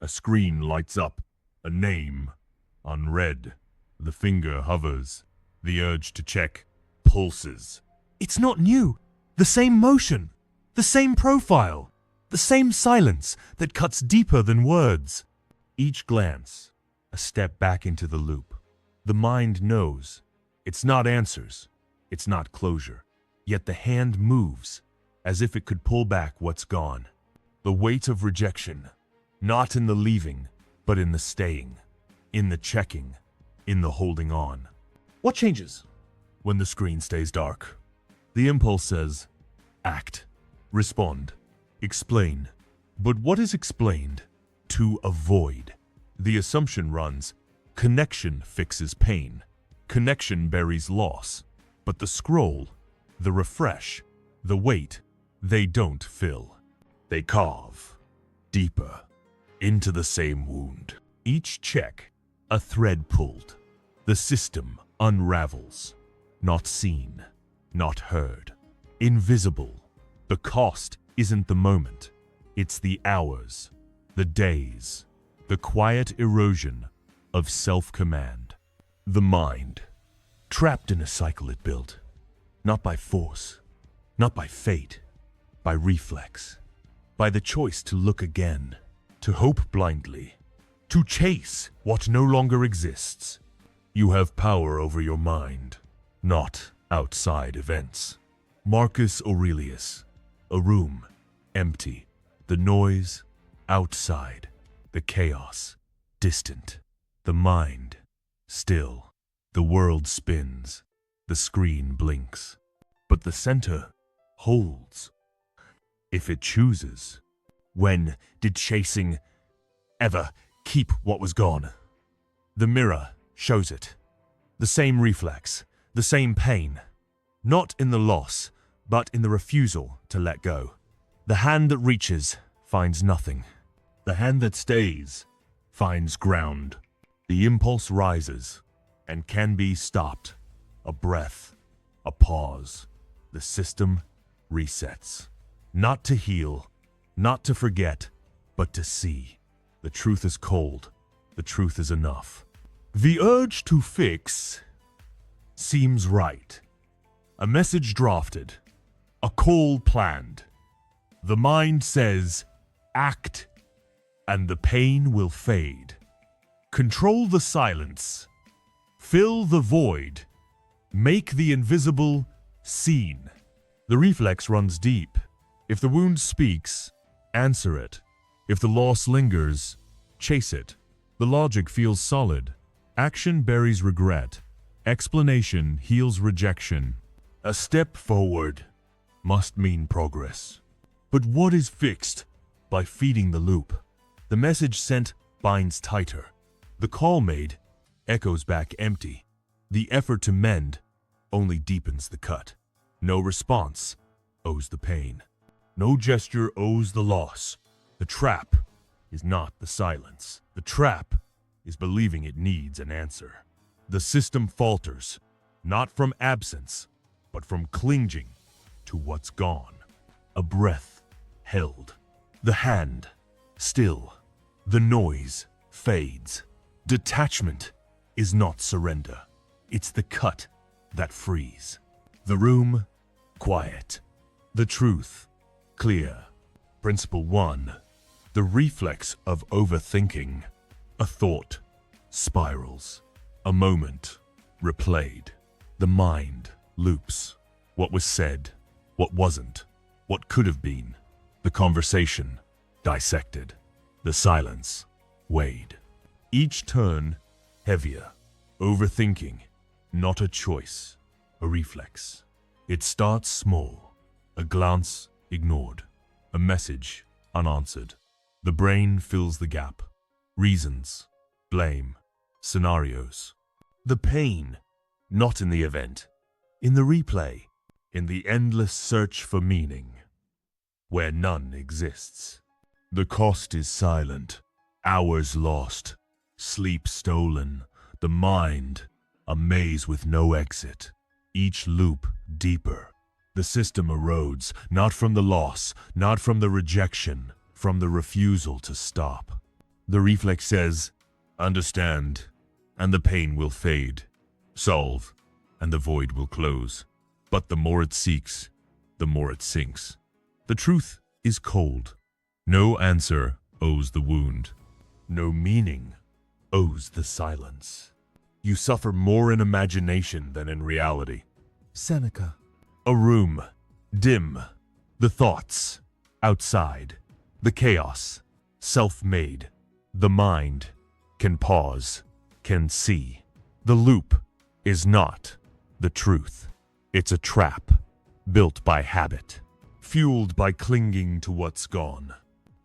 A screen lights up, a name, unread. The finger hovers. The urge to check pulses. It's not new. The same motion, the same profile, the same silence that cuts deeper than words. Each glance, a step back into the loop. The mind knows. It's not answers. It's not closure. Yet the hand moves, as if it could pull back what's gone. The weight of rejection, not in the leaving, but in the staying, in the checking, in the holding on. What changes? When the screen stays dark, the impulse says, act, respond, explain. But what is explained? To avoid. The assumption runs, connection fixes pain. Connection buries loss. But the scroll, the refresh, the weight, they don't fill. They carve deeper into the same wound. Each check, a thread pulled. The system unravels. Not seen, not heard. Invisible. The cost isn't the moment. It's the hours, the days, the quiet erosion of self-command. The mind, trapped in a cycle it built. Not by force, not by fate, by reflex. By the choice to look again, to hope blindly, to chase what no longer exists. You have power over your mind, not outside events. Marcus Aurelius. A room, empty. The noise, outside. The chaos, distant. The mind, still. The world spins. The screen blinks. But the center holds. If it chooses. When did chasing ever keep what was gone? The mirror shows it. The same reflex, the same pain. Not in the loss, but in the refusal to let go. The hand that reaches finds nothing. The hand that stays finds ground. The impulse rises and can be stopped. A breath, a pause. The system resets. Not to heal, not to forget, but to see. The truth is cold. The truth is enough. The urge to fix seems right. A message drafted. A call planned. The mind says, act, and the pain will fade. Control the silence. Fill the void. Make the invisible seen. The reflex runs deep. If the wound speaks, answer it. If the loss lingers, chase it. The logic feels solid. Action buries regret. Explanation heals rejection. A step forward must mean progress. But what is fixed by feeding the loop? The message sent binds tighter. The call made echoes back empty. The effort to mend only deepens the cut. No response owes the pain. No gesture owes the loss. The trap is not the silence. The trap is believing it needs an answer. The system falters, not from absence, but from clinging to what's gone. A breath held. The hand still. The noise fades. Detachment is not surrender. It's the cut that frees. The room quiet. The truth clear. Principle 1. The reflex of overthinking. A thought spirals. A moment replayed. The mind loops. What was said, what wasn't, what could have been. The conversation dissected. The silence weighed. Each turn heavier. Overthinking, not a choice, a reflex. It starts small. A glance ignored. A message unanswered. The brain fills the gap. Reasons, blame, scenarios. The pain, not in the event, in the replay, in the endless search for meaning, where none exists. The cost is silent, hours lost, sleep stolen, the mind, a maze with no exit, each loop deeper. The system erodes, not from the loss, not from the rejection, from the refusal to stop. The reflex says, understand, and the pain will fade. Solve, and the void will close. But the more it seeks, the more it sinks. The truth is cold. No answer owes the wound. No meaning owes the silence. You suffer more in imagination than in reality. Seneca. A room, dim. The thoughts, outside. The chaos, self-made. The mind can pause, can see. The loop is not the truth. It's a trap built by habit, fueled by clinging to what's gone.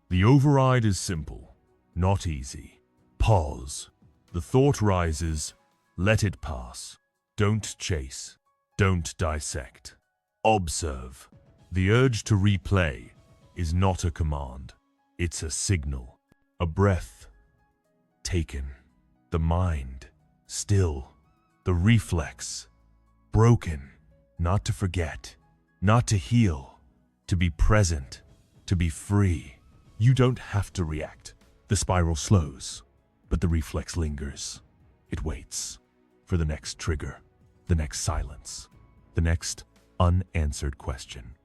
The override is simple, not easy. Pause. The thought rises. Let it pass. Don't chase. Don't dissect. Observe. The urge to replay is not a command. It's a signal. A breath taken. The mind still. The reflex broken. Not to forget. Not to heal. To be present. To be free. You don't have to react. The spiral slows, but the reflex lingers. It waits for the next trigger, the next silence, the next unanswered question.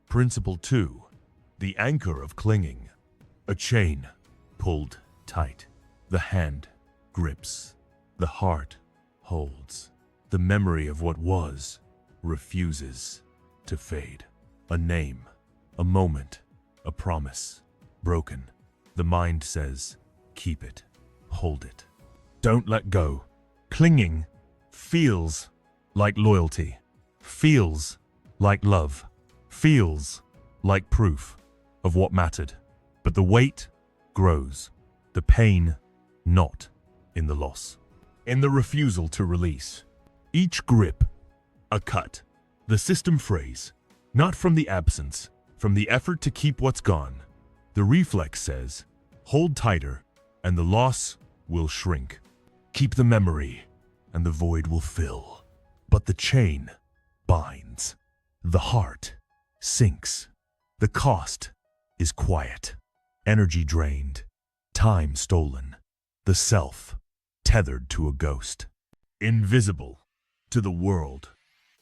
Principle 2. The anchor of clinging. A chain pulled tight. The hand grips. The heart holds. The memory of what was refuses to fade. A name, a moment, a promise, broken. The mind says, keep it, hold it. Don't let go. Clinging feels like loyalty, feels like love, feels like proof of what mattered. But the weight grows, the pain not in the loss, in the refusal to release. Each grip, a cut. The system phrase, not from the absence, from the effort to keep what's gone. The reflex says, hold tighter, and the loss will shrink. Keep the memory, and the void will fill. But the chain binds. The heart sinks. The cost is quiet. Energy drained. Time stolen. The self tethered to a ghost. Invisible to the world.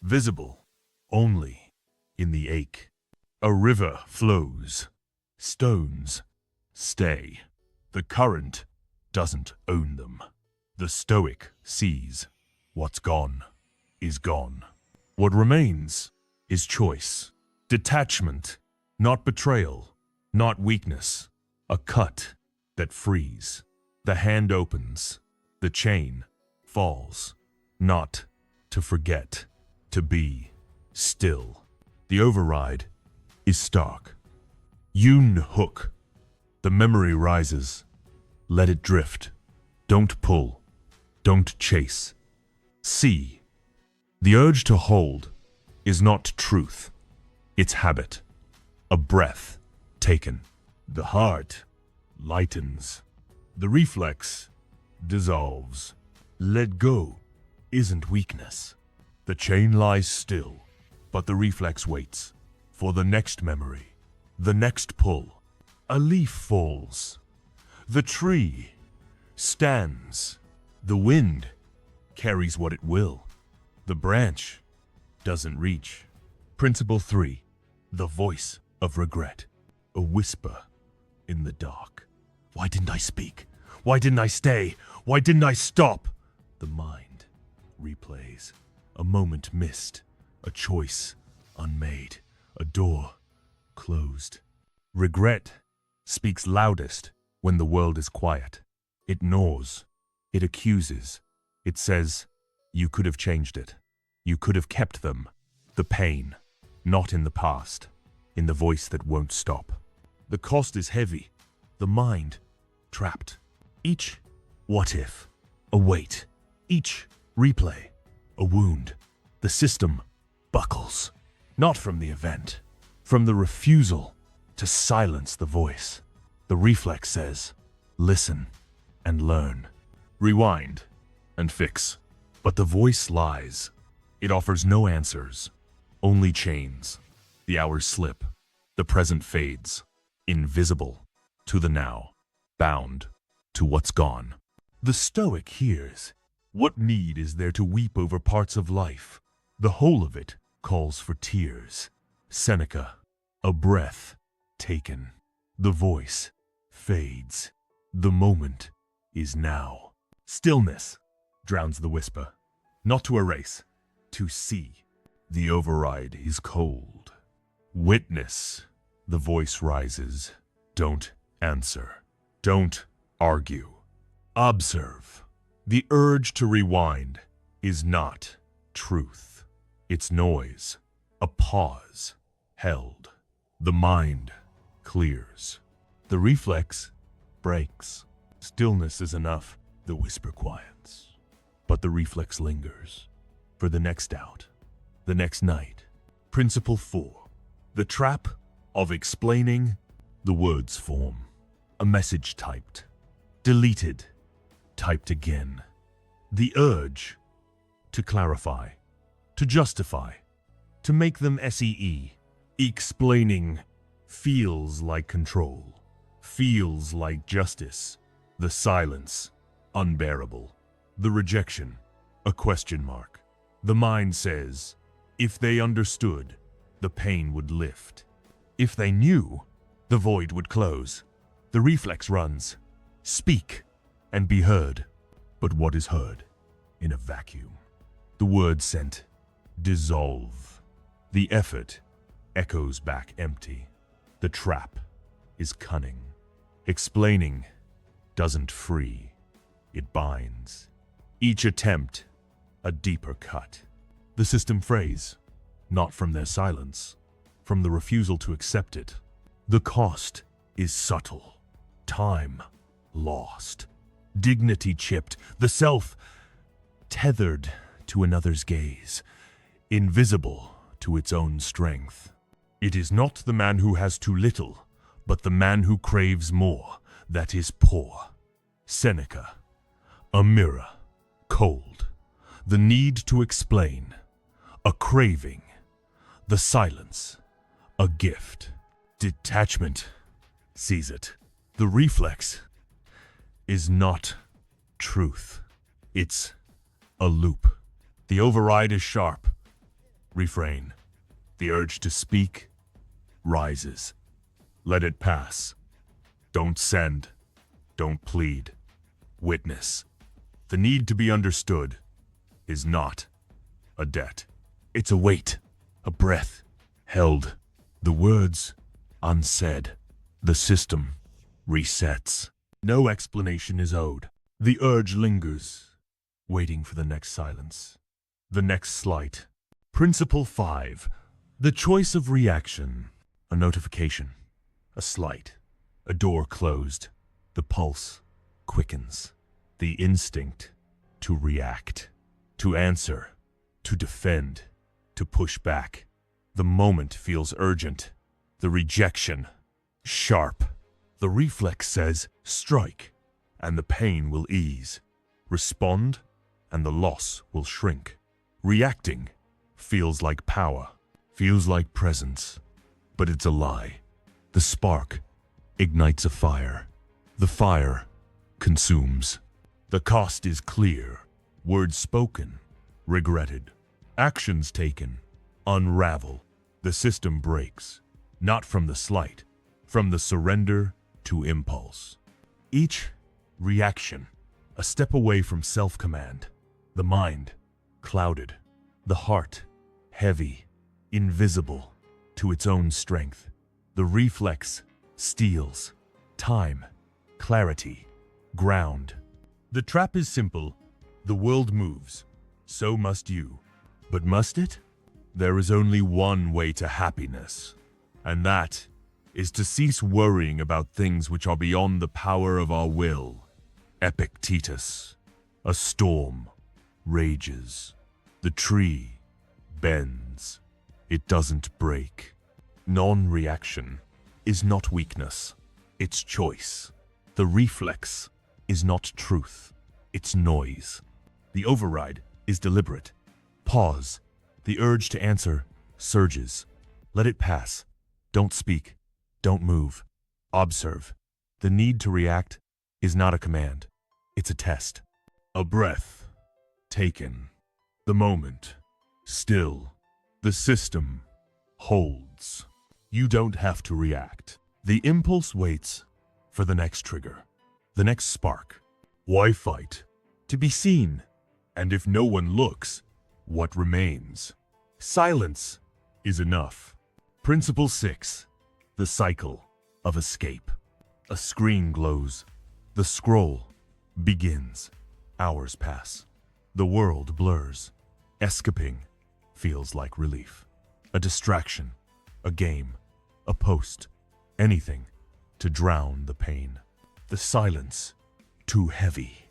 Visible only in the ache. A river flows. Stones stay. The current doesn't own them. The Stoic sees what's gone is gone. What remains is choice. Detachment, not betrayal, not weakness. A cut that frees. The hand opens. The chain falls. Not to forget, to be still. The override is stark. Yoon hook. The memory rises. Let it drift. Don't pull. Don't chase. See. The urge to hold is not truth. It's habit. A breath taken. The heart lightens. The reflex dissolves. Let go isn't weakness. The chain lies still, but the reflex waits for the next memory, the next pull. A leaf falls. The tree stands. The wind carries what it will. The branch doesn't reach. Principle 3. The voice of regret. A whisper in the dark. Why didn't I speak? Why didn't I stay? Why didn't I stop? The mind replays. A moment missed. A choice unmade. A door closed. Regret speaks loudest when the world is quiet. It gnaws. It accuses. It says, you could have changed it. You could have kept them. The pain, not in the past, in the voice that won't stop. The cost is heavy. The mind, trapped. Each what if, a weight. Each replay, a wound. The system buckles. Not from the event, from the refusal to silence the voice. The reflex says, listen and learn. Rewind and fix. But the voice lies. It offers no answers, only chains. The hours slip. The present fades. Invisible to the now. Bound to what's gone. The Stoic hears, what need is there to weep over parts of life? The whole of it calls for tears. Seneca, a breath taken. The voice fades. The moment is now. Stillness drowns the whisper. Not to erase, to see. The override is cold. Witness, the voice rises. Don't answer. Don't argue. Observe. The urge to rewind is not truth. It's noise, a pause held. The mind clears. The reflex breaks. Stillness is enough. The whisper quiets. But the reflex lingers for the next doubt, the next night. Principle 4. The trap of explaining. The words form. A message typed, deleted, typed again. The urge to clarify, to justify, to make them SEE. Explaining feels like control, feels like justice. The silence, unbearable. The rejection, a question mark. The mind says, if they understood, the pain would lift. If they knew, the void would close. The reflex runs, speak and be heard. But what is heard in a vacuum? The word sent, dissolve. The effort echoes back empty. The trap is cunning. Explaining doesn't free, it binds. Each attempt, a deeper cut. The system phrase, not from their silence, from the refusal to accept it. The cost is subtle. Time lost. Dignity chipped. The self tethered to another's gaze. Invisible to its own strength. It is not the man who has too little, but the man who craves more that is poor. Seneca, a mirror, cold. The need to explain, a craving. The silence, a gift. Detachment sees it. The reflex is not truth. It's a loop. The override is sharp. Refrain. The urge to speak rises. Let it pass. Don't send. Don't plead. Witness. The need to be understood is not a debt. It's a weight, a breath held. The words unsaid. The system resets. No explanation is owed. The urge lingers, waiting for the next silence, the next slight. Principle 5. The choice of reaction. A notification, a slight, a door closed. The pulse quickens. The instinct to react, to answer, to defend, to push back. The moment feels urgent. The rejection, sharp. The reflex says, strike, and the pain will ease. Respond, and the loss will shrink. Reacting feels like power, feels like presence, but it's a lie. The spark ignites a fire. The fire consumes. The cost is clear. Words spoken, regretted. Actions taken, unravel. The system breaks, not from the slight, from the surrender to impulse. Each reaction, a step away from self-command. The mind, clouded. The heart, heavy, invisible to its own strength. The reflex steals. Time, clarity, ground. The trap is simple. The world moves. So must you. But must it? There is only one way to happiness, and that is to cease worrying about things which are beyond the power of our will. Epictetus. A storm rages. The tree bends. It doesn't break. Non-reaction is not weakness. It's choice. The reflex is not truth. It's noise. The override is deliberate. Pause. The urge to answer surges. Let it pass. Don't speak. Don't move. Observe. The need to react is not a command. It's a test. A breath taken. The moment still. The system holds. You don't have to react. The impulse waits for the next trigger, the next spark. Why fight? To be seen. And if no one looks, what remains? Silence is enough. Principle 6. The cycle of escape. A screen glows. The scroll begins. Hours pass. The world blurs. Escaping feels like relief. A distraction, a game, a post, anything to drown the pain. The silence, too heavy.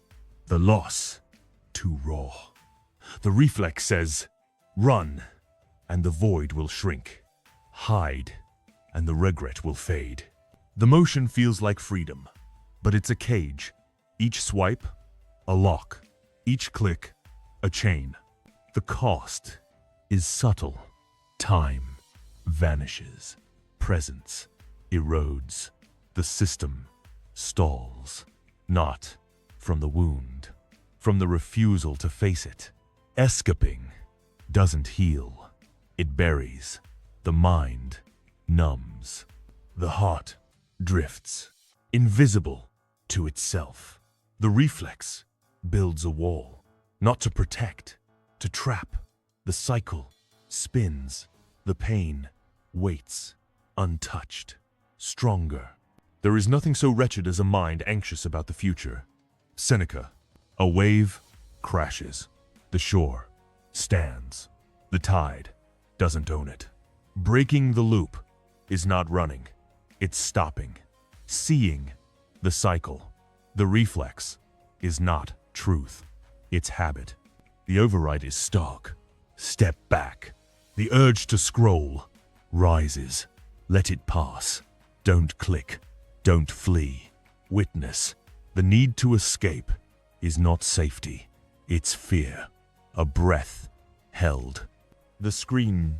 The loss, too raw. The reflex says, run, and the void will shrink. Hide, and the regret will fade. The motion feels like freedom, but it's a cage. Each swipe, a lock. Each click, a chain. The cost is subtle. Time vanishes. Presence erodes. The system stalls. Not from the wound, from the refusal to face it. Escaping doesn't heal. It buries. The mind numbs. The heart drifts, invisible to itself. The reflex builds a wall, not to protect, to trap. The cycle spins. The pain waits, untouched, stronger. There is nothing so wretched as a mind anxious about the future. Seneca. A wave crashes. The shore stands. The tide doesn't own it. Breaking the loop is not running. It's stopping. Seeing the cycle. The reflex is not truth. It's habit. The override is stark. Step back. The urge to scroll rises. Let it pass. Don't click. Don't flee. Witness. The need to escape is not safety. It's fear. A breath held. The screen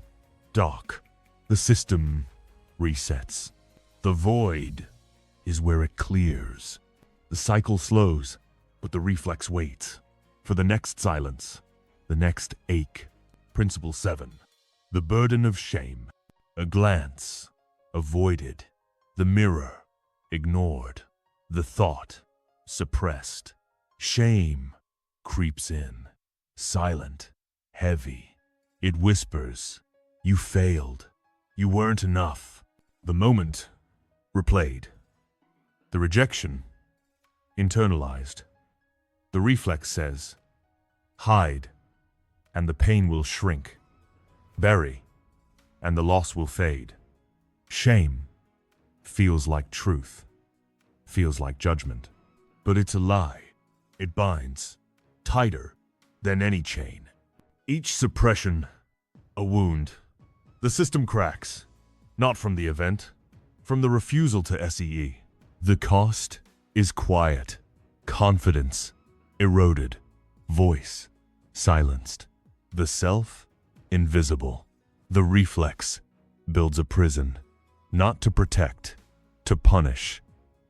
dark. The system resets. The void is where it clears. The cycle slows, but the reflex waits for the next silence, the next ache. Principle 7. The burden of shame. A glance avoided. The mirror ignored. The thought suppressed. Shame creeps in, silent, heavy. It whispers, you failed. You weren't enough. The moment replayed. The rejection internalized. The reflex says, hide, and the pain will shrink. Bury, and the loss will fade. Shame feels like truth, feels like judgment, but it's a lie. It binds, tighter than any chain. Each suppression, a wound. The system cracks, not from the event, from the refusal to SEE. The cost is quiet, confidence eroded, voice silenced, the self invisible. The reflex builds a prison, not to protect, to punish.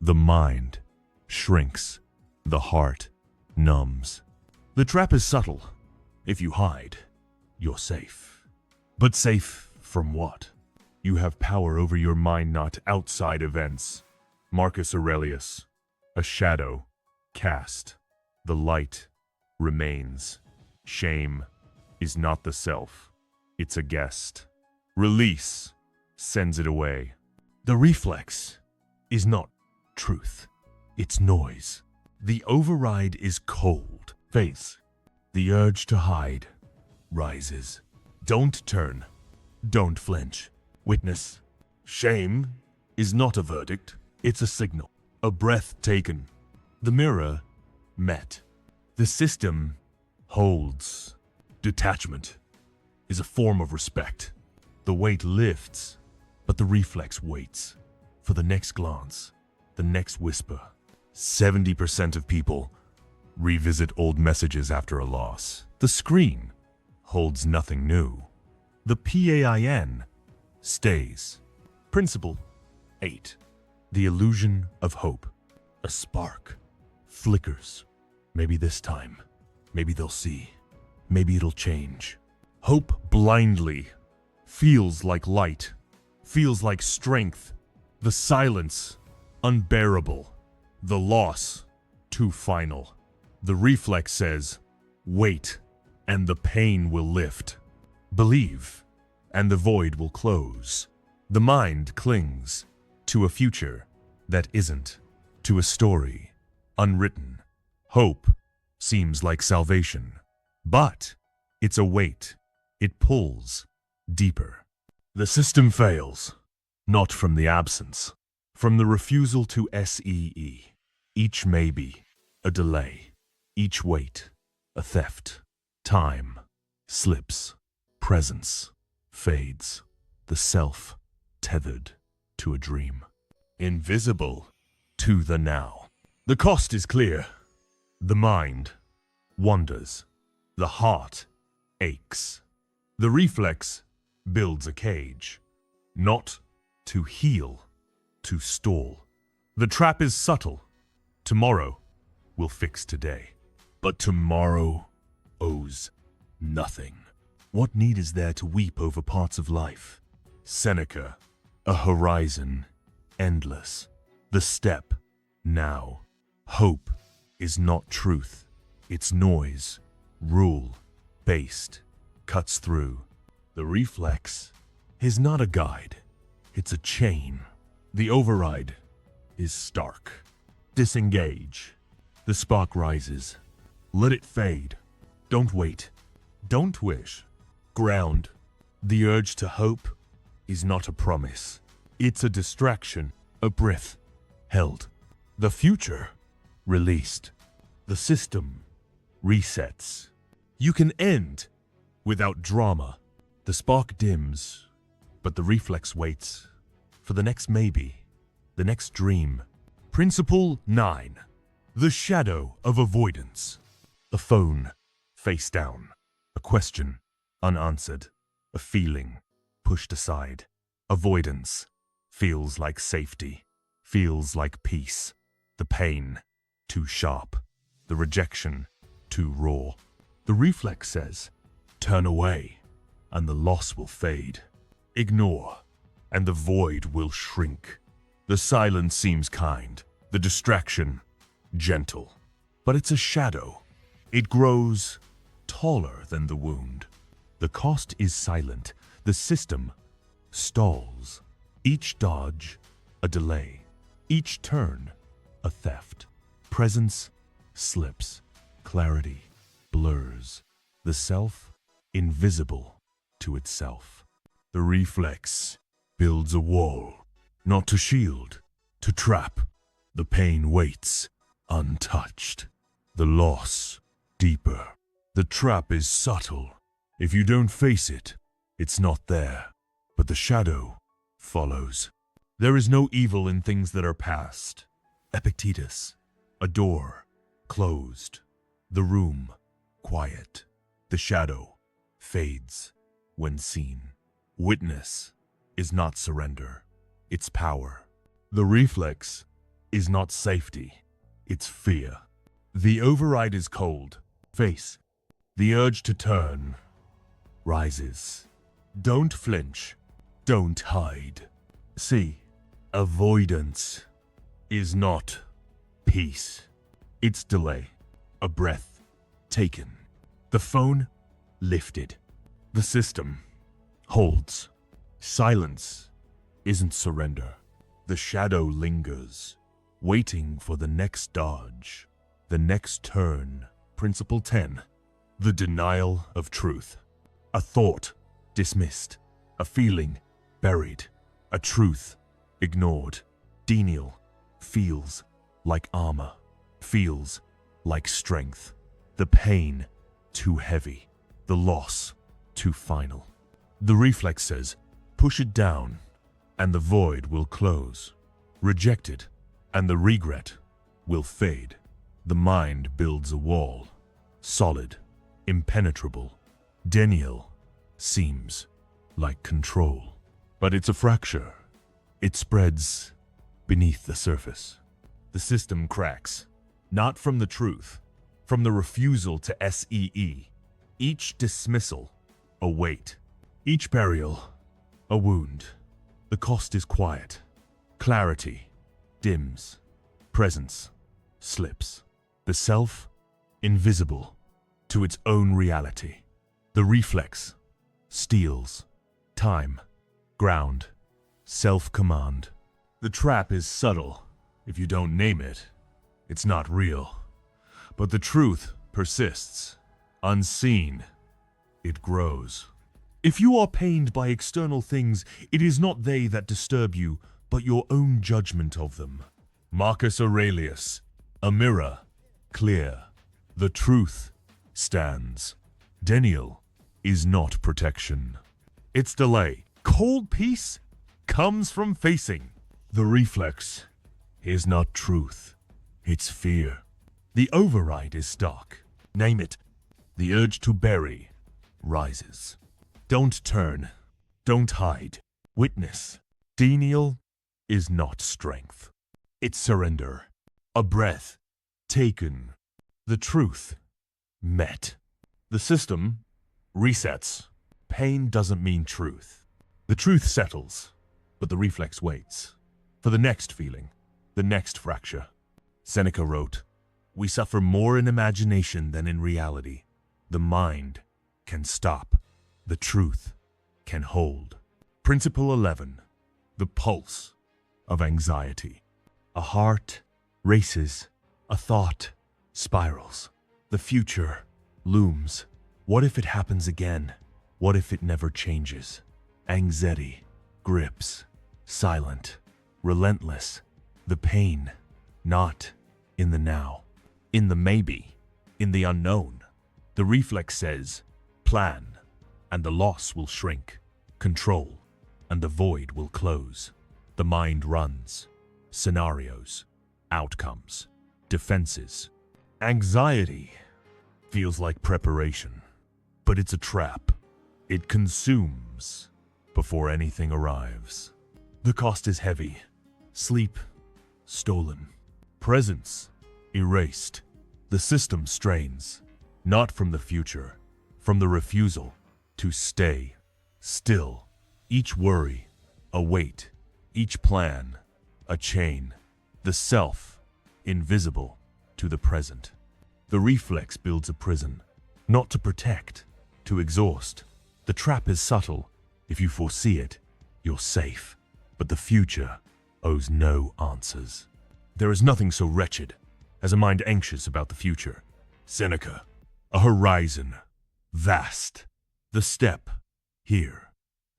The mind shrinks, the heart numbs. The trap is subtle. If you hide, you're safe. But safe from what? You have power over your mind, not outside events. Marcus Aurelius. A shadow cast. The light remains. Shame is not the self. It's a guest. Release sends it away. The reflex is not truth. It's noise. The override is cold. Face. The urge to hide rises. Don't turn. Don't flinch. Witness. Shame is not a verdict. It's a signal. A breath taken. The mirror met. The system holds. Detachment is a form of respect. The weight lifts, but the reflex waits for the next glance, the next whisper. 70% of people revisit old messages after a loss. The screen holds nothing new. The PAIN stays. Principle 8. The illusion of hope. A spark flickers. Maybe this time. Maybe they'll see. Maybe it'll change. Hope blindly feels like light, feels like strength. The silence, unbearable. The loss, too final. The reflex says, wait, and the pain will lift. Believe, and the void will close. The mind clings to a future that isn't, to a story unwritten. Hope seems like salvation, but it's a weight. It pulls deeper. The system fails, not from the absence, from the refusal to see. Each maybe, a delay. Each wait, a theft. Time slips. Presence fades. The self tethered to a dream. Invisible to the now. The cost is clear. The mind wanders. The heart aches. The reflex builds a cage. Not to heal, to stall. The trap is subtle. Tomorrow will fix today. But tomorrow owes nothing. What need is there to weep over parts of life? Seneca, a horizon, endless. The step, now. Hope is not truth. It's noise, rule-based, cuts through. The reflex is not a guide. It's a chain. The override is stark. Disengage. The spark rises. Let it fade. Don't wait. Don't wish. Ground. The urge to hope is not a promise. It's a distraction, a breath held. The future released. The system resets. You can end without drama. The spark dims, but the reflex waits for the next maybe, the next dream. Principle 9. The shadow of avoidance. A phone face down. A question unanswered. A feeling pushed aside. Avoidance feels like safety, feels like peace. The pain too sharp. The rejection too raw. The reflex says, turn away, and the loss will fade. Ignore, and the void will shrink. The silence seems kind, the distraction gentle. But it's a shadow. It grows taller than the wound. The cost is silent. The system stalls. Each dodge, a delay. Each turn, a theft. Presence slips. Clarity blurs. The self invisible to itself. The reflex builds a wall, not to shield, to trap. The pain waits, untouched. The loss deeper. The trap is subtle. If you don't face it, it's not there. But the shadow follows. There is no evil in things that are past. Epictetus, a door closed. The room quiet. The shadow fades when seen. Witness is not surrender. It's power. The reflex is not safety. It's fear. The override is cold. Face. The urge to turn rises. Don't flinch. Don't hide. See, avoidance is not peace. It's delay. A breath taken. The phone lifted. The system holds. Silence isn't surrender. The shadow lingers, waiting for the next dodge, the next turn. Principle 10. The denial of truth. A thought dismissed. A feeling buried. A truth ignored. Denial feels like armor. Feels like strength. The pain too heavy. The loss too final. The reflex says, push it down, and the void will close. Reject it, and the regret will fade. The mind builds a wall, solid, impenetrable. Denial seems like control, but it's a fracture. It spreads beneath the surface. The system cracks. not from the truth, from the refusal to see. Each dismissal, a weight. Each burial, a wound. The cost is quiet. Clarity dims. Presence slips. The self, invisible to its own reality. The reflex steals. Time, ground, self-command. The trap is subtle. If you don't name it, it's not real. But the truth persists. Unseen, it grows. If you are pained by external things, it is not they that disturb you, but your own judgment of them. Marcus Aurelius, a mirror, clear. The truth stands. Denial is not protection. It's delay. Cold peace comes from facing. The reflex is not truth, it's fear. The override is stark. Name it. The urge to bury rises. Don't turn. Don't hide. Witness. Denial is not strength. It's surrender. A breath taken. The truth met. The system resets. Pain doesn't mean truth. The truth settles, but the reflex waits for the next feeling, the next fracture. Seneca wrote, "We suffer more in imagination than in reality. The mind can stop. The truth can hold." Principle 11. The pulse of anxiety. A heart races. A thought spirals. The future looms. What if it happens again? What if it never changes? Anxiety grips. Silent. Relentless. The pain, not in the now. In the maybe. In the unknown. The reflex says, plan, and the loss will shrink. Control, and the void will close. The mind runs. Scenarios, outcomes, defenses. Anxiety feels like preparation, but it's a trap. It consumes before anything arrives. The cost is heavy. Sleep stolen. Presence erased. The system strains, not from the future, from the refusal to stay still. Each worry, a weight. Each plan, a chain. The self, invisible to the present. The reflex builds a prison, not to protect, to exhaust. The trap is subtle. If you foresee it, you're safe. But the future owes no answers. There is nothing so wretched as a mind anxious about the future. Seneca, a horizon, vast. The step, here.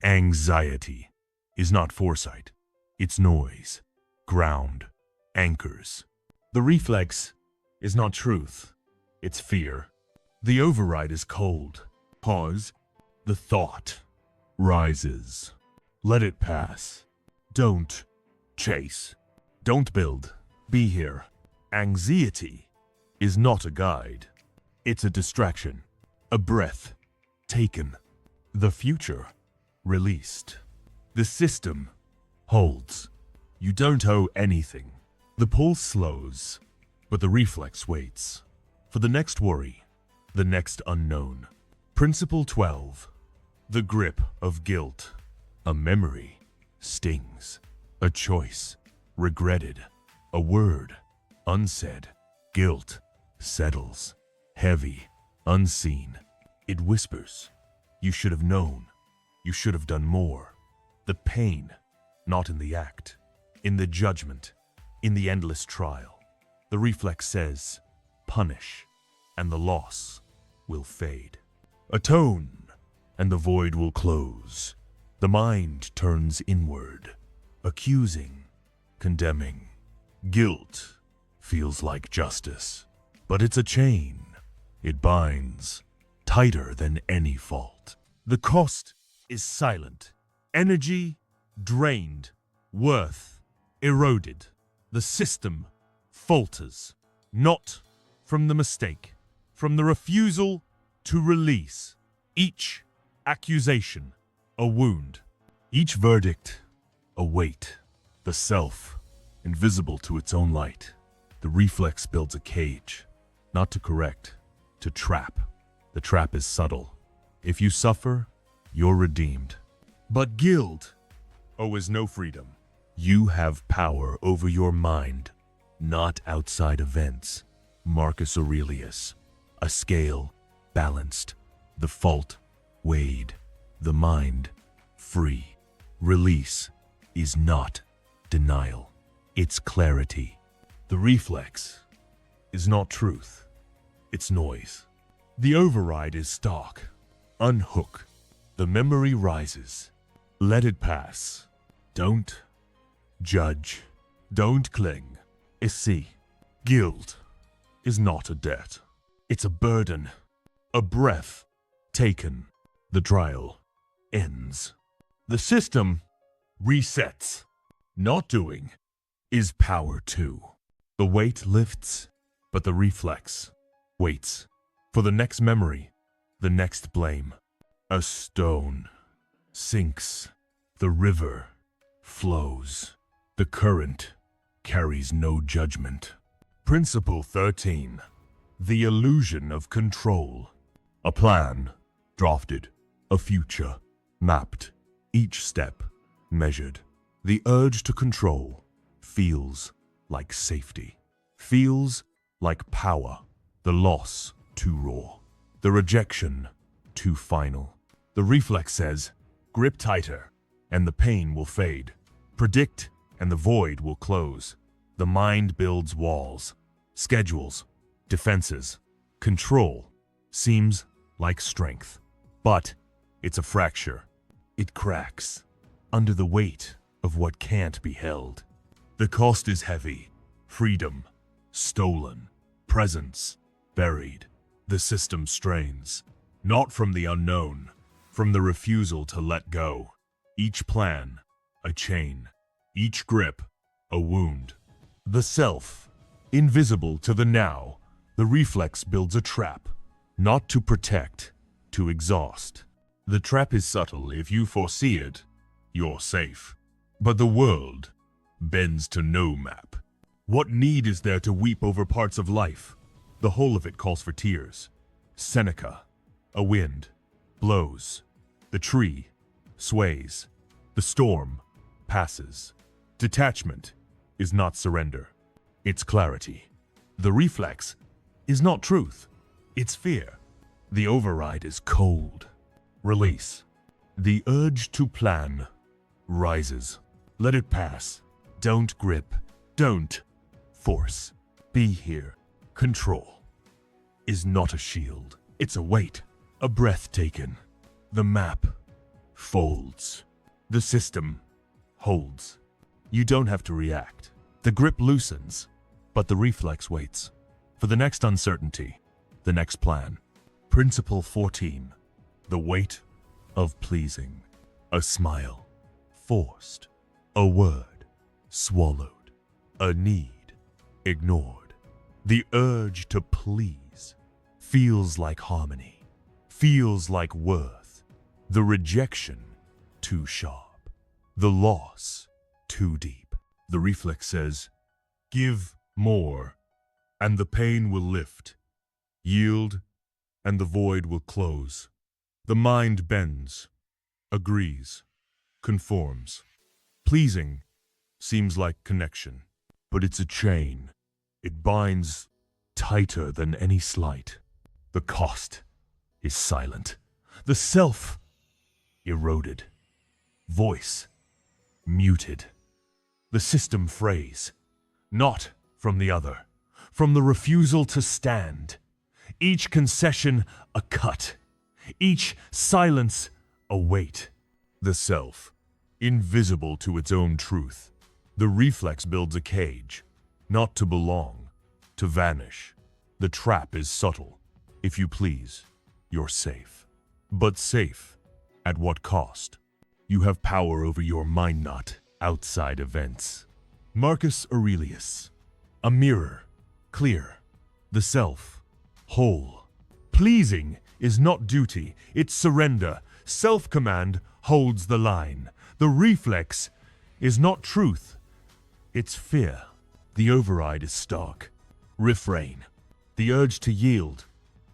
Anxiety is not foresight. It's noise, ground, anchors. The reflex is not truth. It's fear. The override is cold. Pause. The thought rises. Let it pass. Don't chase. Don't build. Be here. Anxiety is not a guide. It's a distraction. A breath taken. The future released. The system holds. You don't owe anything. The pulse slows, but the reflex waits for the next worry, the next unknown. Principle 12. The grip of guilt. A memory stings. A choice regretted. A word unsaid. Guilt settles. Heavy, unseen. It whispers. You should have known. You should have done more. The pain, not in the act, in the judgment, in the endless trial. The reflex says, punish, and the loss will fade. Atone, and the void will close. The mind turns inward, accusing, condemning. Guilt feels like justice, but it's a chain. It binds tighter than any fault. The cost is silent. Energy drained. Worth eroded. The system falters. Not from the mistake, from the refusal to release. Each accusation, a wound. Each verdict, a weight. The self, invisible to its own light. The reflex builds a cage, not to correct, to trap. The trap is subtle. If you suffer, you're redeemed. But guilt is no freedom. You have power over your mind, not outside events. Marcus Aurelius. A scale balanced, the fault weighed, the mind free. Release is not denial, it's clarity. The reflex is not truth, it's noise. The override is stark. Unhook. The memory rises. Let it pass. Don't judge. Don't cling. See, guilt is not a debt. It's a burden. A breath taken. The trial ends. The system resets. Not doing is power too. The weight lifts, but the reflex waits for the next memory, the next blame. A stone sinks. The river flows. The current carries no judgment. Principle 13. The illusion of control. A plan drafted, a future mapped, each step measured. The urge to control feels like safety, feels like power. The loss too raw, the rejection too final. The reflex says, grip tighter, and the pain will fade. Predict, and the void will close. The mind builds walls, schedules, defenses. Control seems like strength, but it's a fracture. It cracks under the weight of what can't be held. The cost is heavy. Freedom stolen, presence buried. The system strains, not from the unknown, from the refusal to let go. Each plan, a chain. Each grip, a wound. The self, invisible to the now. The reflex builds a trap, not to protect, to exhaust. The trap is subtle. If you foresee it, you're safe. But the world bends to no map. What need is there to weep over parts of life? The whole of it calls for tears. Seneca. A wind blows. The tree sways. The storm passes. Detachment is not surrender. It's clarity. The reflex is not truth. It's fear. The override is cold. Release. The urge to plan rises. Let it pass. Don't grip. Don't force. Be here. Control is not a shield. It's a weight. A breath taken. The map folds. The system holds. You don't have to react. The grip loosens, but the reflex waits for the next uncertainty, the next plan. Principle 14. The weight of pleasing. A smile forced. A word swallowed. A need ignored. The urge to please feels like harmony, feels like worth. The rejection too sharp. The loss too deep. The reflex says, give more, and the pain will lift. Yield, and the void will close. The mind bends, agrees, conforms. Pleasing seems like connection, but it's a chain. It binds tighter than any slight. The cost is silent. The self eroded. Voice muted. The system frays, not from the other, from the refusal to stand. Each concession a cut, each silence a weight. The self, invisible to its own truth. The reflex builds a cage, not to belong, to vanish. The trap is subtle. If you please, you're safe. But safe at what cost? You have power over your mind, not outside events. Marcus Aurelius. A mirror, clear. The self, whole. Pleasing is not duty, it's surrender. Self-command holds the line. The reflex is not truth, it's fear. The override is stark. Refrain. The urge to yield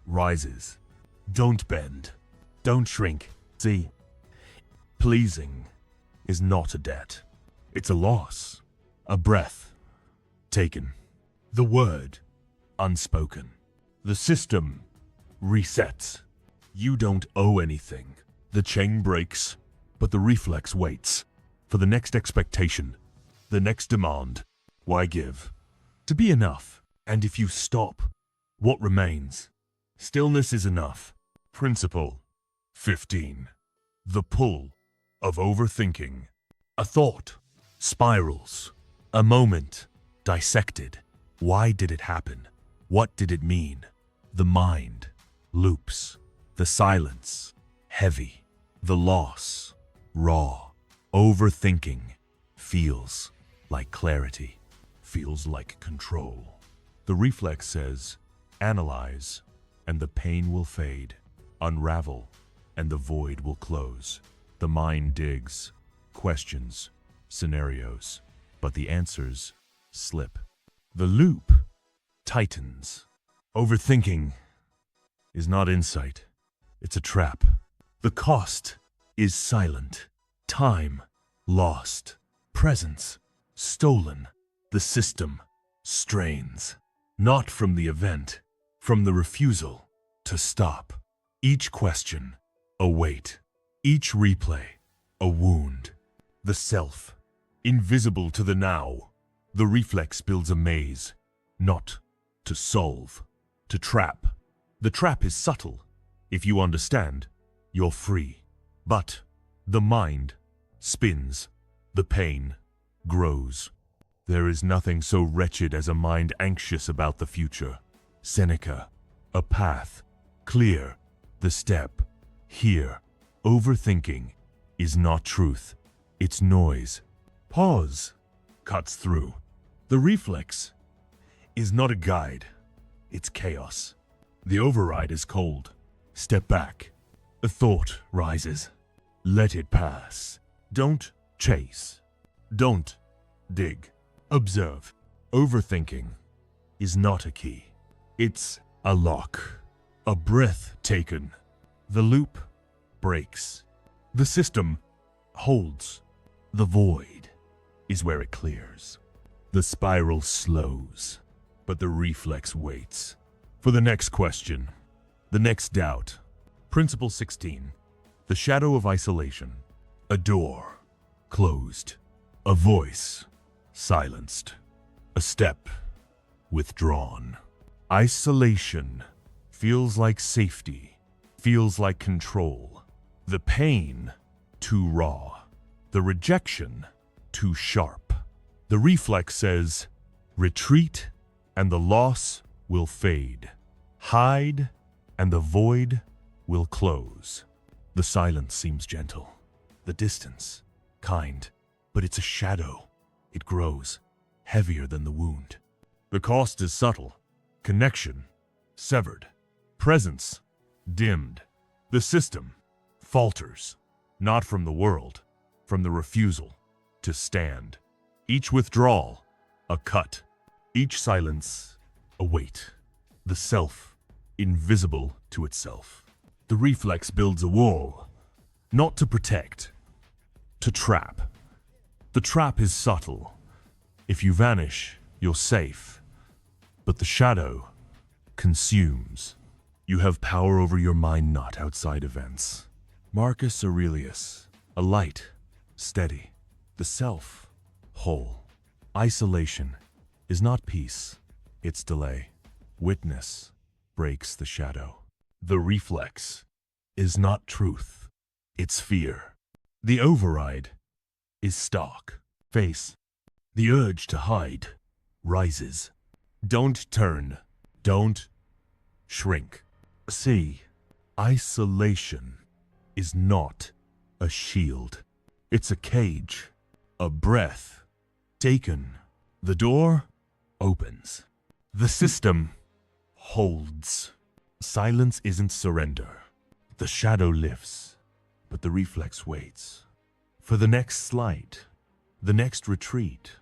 rises. Don't bend. Don't shrink. See, pleasing is not a debt. It's a loss. A breath taken. The word unspoken. The system resets. You don't owe anything. The chain breaks, but the reflex waits for the next expectation, the next demand. Why give? To be enough. And if you stop, what remains? Stillness is enough. Principle 15. The pull of overthinking. A thought spirals. A moment dissected. Why did it happen? What did it mean? The mind loops. The silence heavy. The loss raw. Overthinking feels like clarity. Feels like control. The reflex says, analyze, and the pain will fade. Unravel, and the void will close. The mind digs, questions, scenarios, but the answers slip. The loop tightens. Overthinking is not insight. It's a trap. The cost is silent. Time lost. Presence stolen. The system strains. Not from the event, from the refusal to stop. Each question, a weight. Each replay, a wound. The self, invisible to the now. The reflex builds a maze, not to solve, to trap. The trap is subtle. If you understand, you're free. But the mind spins. The pain grows. There is nothing so wretched as a mind anxious about the future. Seneca, a path, clear, the step, here. Overthinking is not truth, it's noise. Pause cuts through. The reflex is not a guide, it's chaos. The override is cold. Step back. A thought rises. Let it pass. Don't chase. Don't dig. Observe. Overthinking is not a key. It's a lock. A breath taken. The loop breaks. The system holds. The void is where it clears. The spiral slows, but the reflex waits for the next question, the next doubt. Principle 16. The shadow of isolation. A door closed. A voice silenced. A step withdrawn. Isolation feels like safety, feels like control. The pain too raw. The rejection too sharp. The reflex says, retreat and the loss will fade. Hide and the void will close. The silence seems gentle. The distance kind, but it's a shadow. It grows, heavier than the wound. The cost is subtle. Connection severed. Presence dimmed. The system falters, not from the world, from the refusal to stand. Each withdrawal, a cut. Each silence, a weight. The self, invisible to itself. The reflex builds a wall, not to protect, to trap. The trap is subtle. If you vanish, you're safe. But the shadow consumes. You have power over your mind, not outside events. Marcus Aurelius, a light, steady. The self, whole. Isolation is not peace, it's delay. Witness breaks the shadow. The reflex is not truth, it's fear. The override is stark. Face. The urge to hide rises. Don't turn. Don't shrink. See, isolation is not a shield. It's a cage. A breath taken. The door opens. The system holds. Silence isn't surrender. The shadow lifts, but the reflex waits for the next slight, the next retreat.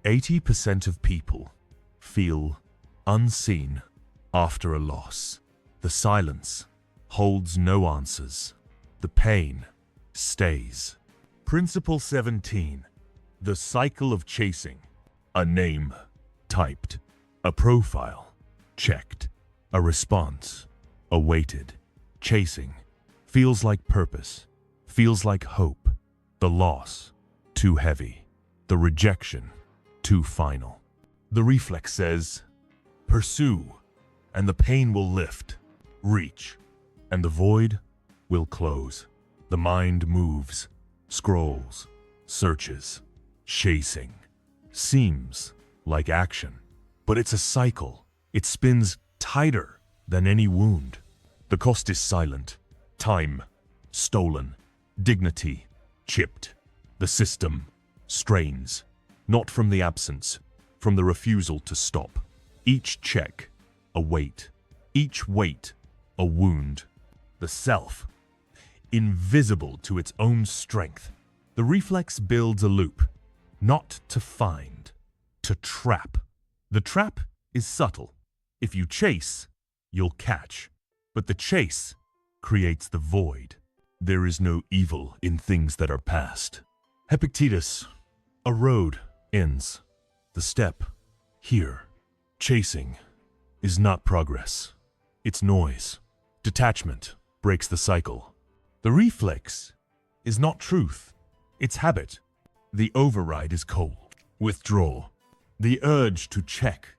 80% of people feel unseen after a loss. The silence holds no answers. The pain stays. Principle 17. The cycle of chasing. A name typed. A profile checked. A response awaited. Chasing feels like purpose, feels like hope. The loss too heavy. The rejection too final. The reflex says, pursue, and the pain will lift. Reach, and the void will close. The mind moves, scrolls, searches. Chasing seems like action, but it's a cycle. It spins tighter than any wound. The cost is silent. Time stolen. Dignity chipped. The system strains, not from the absence, from the refusal to stop. Each check, a weight. Each weight, a wound. The self, invisible to its own strength. The reflex builds a loop, not to find, to trap. The trap is subtle. If you chase, you'll catch. But the chase creates the void. There is no evil in things that are past. Epictetus, a road ends. The step, here. Chasing is not progress. It's noise. Detachment breaks the cycle. The reflex is not truth. It's habit. The override is cold. Withdraw. The urge to check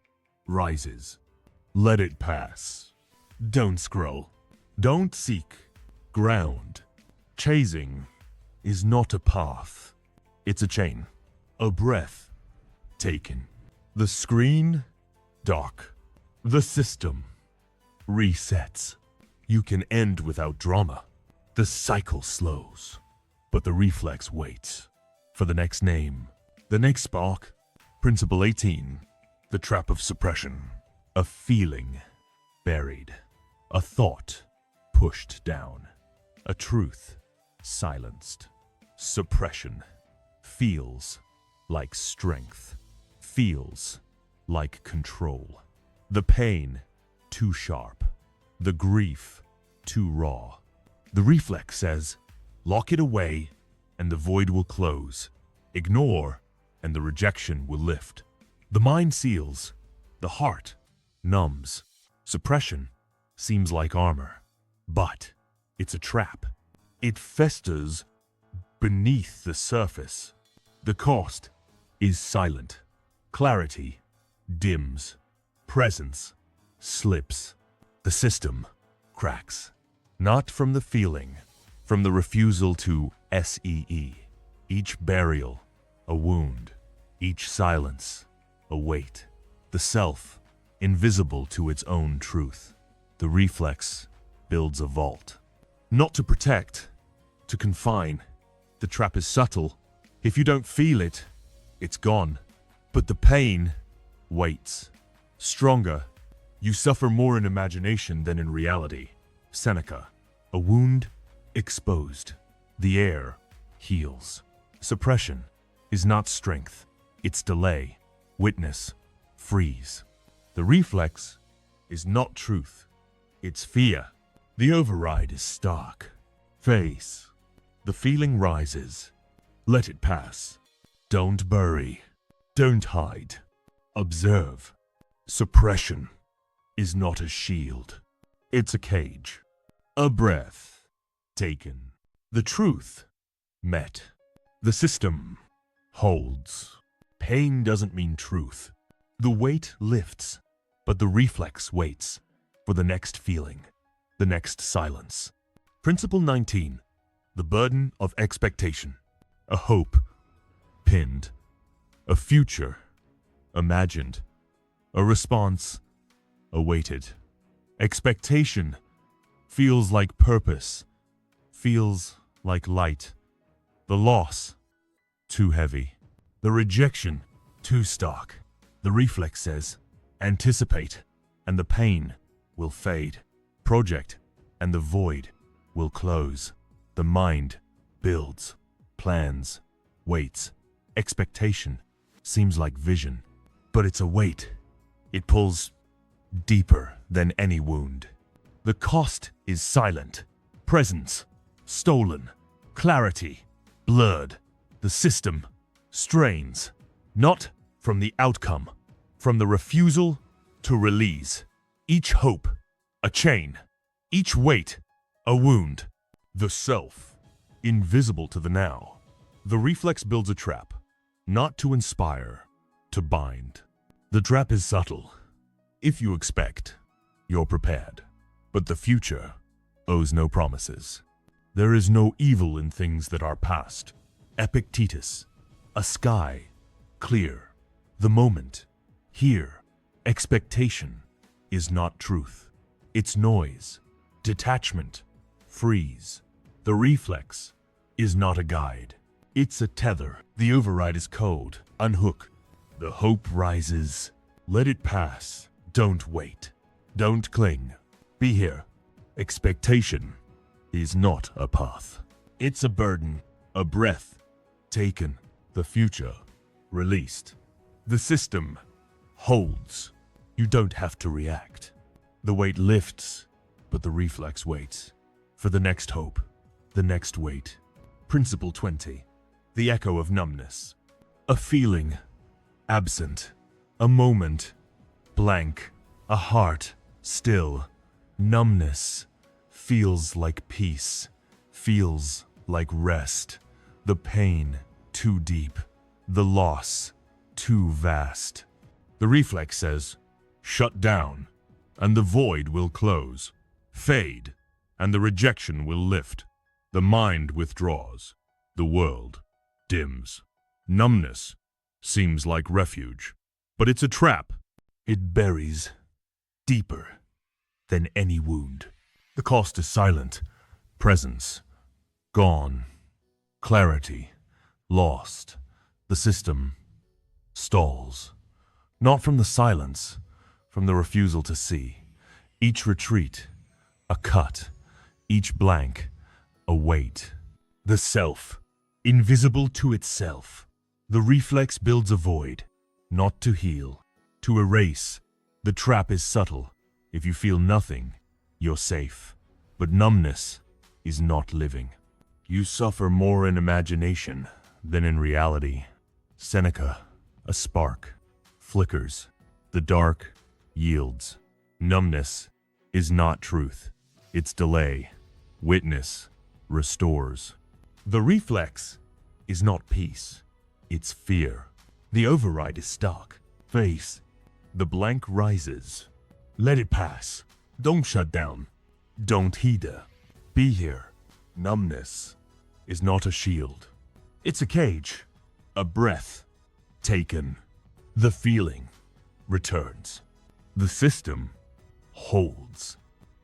rises. Let it pass. Don't scroll. Don't seek. Ground. Chasing is not a path. It's a chain. A breath taken. The screen dark. The system resets. You can end without drama. The cycle slows, but the reflex waits for the next name, the next spark. Principle 18. The trap of suppression. A feeling buried. A thought pushed down. A truth silenced. Suppression feels like strength. Feels like control. The pain too sharp. The grief too raw. The reflex says, lock it away and the void will close. Ignore and the rejection will lift. The mind seals. The heart numbs. Suppression seems like armor, but it's a trap. It festers beneath the surface. The cost is silent. Clarity dims. Presence slips. The system cracks. Not from the feeling, from the refusal to see. Each burial, a wound. Each silence, a weight. The self, invisible to its own truth. The reflex builds a vault. Not to protect, to confine. The trap is subtle. If you don't feel it, it's gone. But the pain waits. Stronger, you suffer more in imagination than in reality. Seneca, a wound exposed. The air heals. Suppression is not strength, it's delay. Witness, freeze. The reflex is not truth, it's fear. The override is stark. Face. The feeling rises. Let it pass. Don't bury. Don't hide. Observe. Suppression is not a shield. It's a cage. A breath taken. The truth met. The system holds. Pain doesn't mean truth. The weight lifts, but the reflex waits for the next feeling, the next silence. Principle 19. The burden of expectation. A hope pinned. A future imagined. A response awaited. Expectation feels like purpose, feels like light. The loss too heavy. The rejection too stark. The reflex says, anticipate, and the pain will fade. Project, and the void will close. The mind builds, plans, waits. Expectation seems like vision, but it's a weight. It pulls deeper than any wound. The cost is silent. Presence, stolen. Clarity, blurred. The system strains, not from the outcome, from the refusal to release. Each hope, a chain. Each weight, a wound. The self, invisible to the now. The reflex builds a trap, not to inspire, to bind. The trap is subtle. If you expect, you're prepared. But the future owes no promises. There is no evil in things that are past. Epictetus, a sky, clear. The moment, here. Expectation is not truth. It's noise, detachment, freeze. The reflex is not a guide. It's a tether. The override is code. Unhook. The hope rises. Let it pass. Don't wait. Don't cling. Be here. Expectation is not a path. It's a burden, a breath taken, the future released. The system holds. You don't have to react. The weight lifts, but the reflex waits for the next hope, the next weight. Principle 20. The echo of numbness. A feeling absent, a moment blank, a heart still. Numbness feels like peace, feels like rest. The pain too deep, the loss too vast. The reflex says, shut down, and the void will close. Fade, and the rejection will lift. The mind withdraws, the world dims. Numbness seems like refuge, but it's a trap. It buries deeper than any wound. The cost is silent. Presence gone. Clarity lost. The system stalls. Not from the silence, from the refusal to see. Each retreat, a cut. Each blank, a weight. The self, invisible to itself. The reflex builds a void, not to heal, to erase. The trap is subtle. If you feel nothing, you're safe. But numbness is not living. You suffer more in imagination than in reality. Seneca, a spark, flickers. The dark yields. Numbness is not truth. It's delay. Witness restores. The reflex is not peace. It's fear. The override is stark. Face. The blank rises. Let it pass. Don't shut down. Don't heed her. Be here. Numbness is not a shield. It's a cage. A breath taken. The feeling returns. The system holds.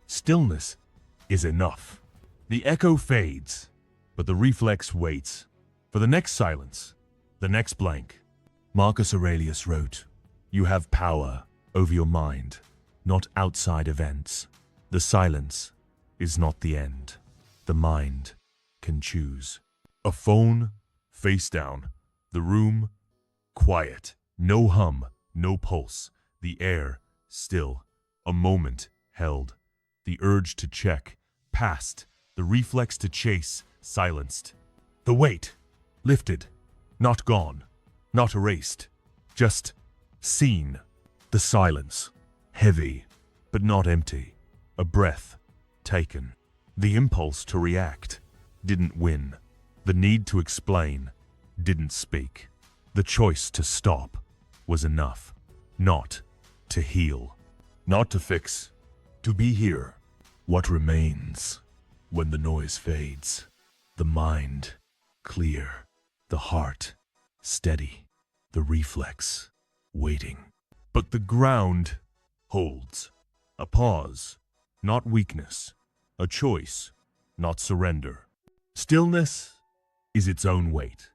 Stillness is enough. The echo fades, but the reflex waits for the next silence, the next blank. Marcus Aurelius wrote, "You have power over your mind, not outside events. The silence is not the end. The mind can choose." A phone, face down. The room, quiet. No hum, no pulse. The air, still. A moment, held. The urge to check, past. The reflex to chase, silenced. The weight, lifted. Not gone, not erased. Just seen. The silence, heavy, but not empty. A breath, taken. The impulse to react didn't win. The need to explain didn't speak. The choice to stop was enough. Not to heal, not to fix, to be here. What remains when the noise fades? The mind clear, the heart steady, the reflex waiting. But the ground holds. A pause, not weakness. A choice, not surrender. Stillness is its own weight.